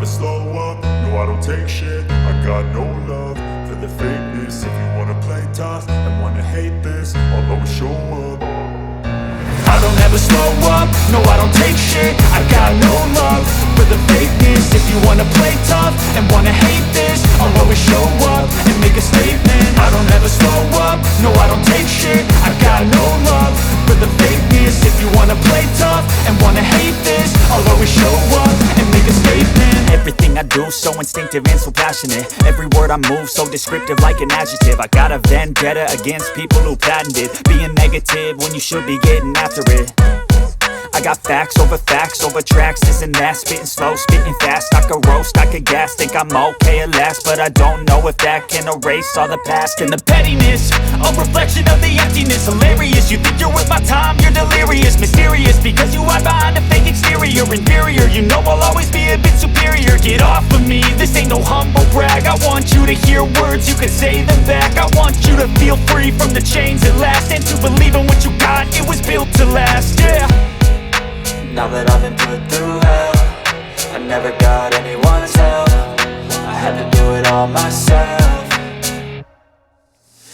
slow up, no I don't take shit. I got no love for the fakeness. If you wanna play tough and wanna hate this, I'll always show up. I don't ever slow up, no I don't take shit. I got no love for the fakeness. If you wanna play tough and wanna hate this, I'll always show up and make a statement. I don't ever slow up, no I don't take shit. I got no love for the fakeness. If you wanna play tough and wanna hate this, I'll always show up and make a statement. Everything I do so instinctive and so passionate. Every word I move so descriptive like an adjective. I got a vendetta against people who patented being negative when you should be getting after it. I got facts over tracks, this and that. Spitting slow, spitting fast, I could roast, I could gas. Think I'm okay at last, but I don't know if that can erase all the past. And the pettiness, a reflection of the emptiness. Hilarious, you think you're worth my time, you're delirious. Mysterious, because you hide behind a fake exterior. Inferior, you know I'll always be a bit superior. Get off of me, this ain't no humble brag. I want you to hear words, you can say them back. I want you to feel free from the chains at last, and to believe in what you got, it was built to last, yeah. Now that I've been put through hell, I never got anyone's help. I had to do it all myself.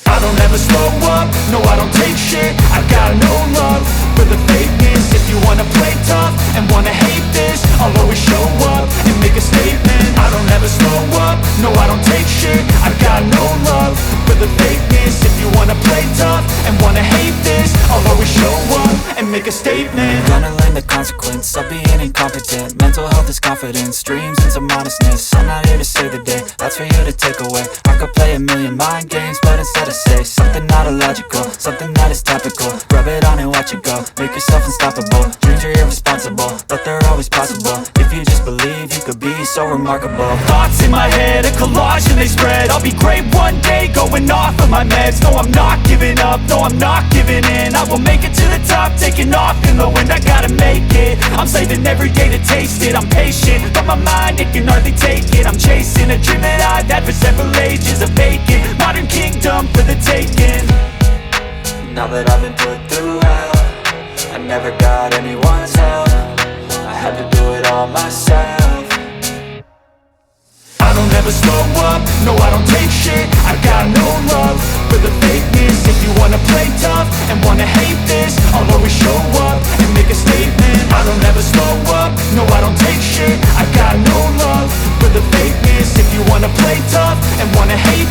I don't ever slow up, no I don't take shit. I got no love for the fakeness. If you wanna play tough and wanna hate this, I'll always show up and make a statement. I don't ever slow up, no I don't take shit. I got no love for the fakeness. If you wanna play tough and wanna hate this, I'll always show up and make a statement. Gonna learn the consequence of being incompetent. Mental health is confidence, dreams and some honestness. I'm not here to save the day, that's for you to take away. I could play a million mind games, but instead I say something not illogical, something that is topical. Rub it on and watch it go, make yourself unstoppable. Dreams are irresponsible, but they're always possible. If you just believe, you could be so remarkable. Thoughts in my head, a collage and they spread. I'll be great one day, going off of my meds. No, I'm not giving up, no, I'm not giving in. I will make it to the top, taking off in the wind. I gotta make it, I'm saving every day to taste it. I'm patient, but my mind, it can hardly take it. I'm chasing a dream that I've had for several ages. A vacant, modern kingdom for the taking. Now that I've been put through hell, I never got anyone's help. I had to do it all myself. I don't ever slow up, no I don't take shit. I got no love for the fakeness. If you wanna play tough and wanna hate this, I'll always show up and make a statement. I don't ever slow up, no I don't take shit. I got no love for the fakeness. If you wanna play tough and wanna hate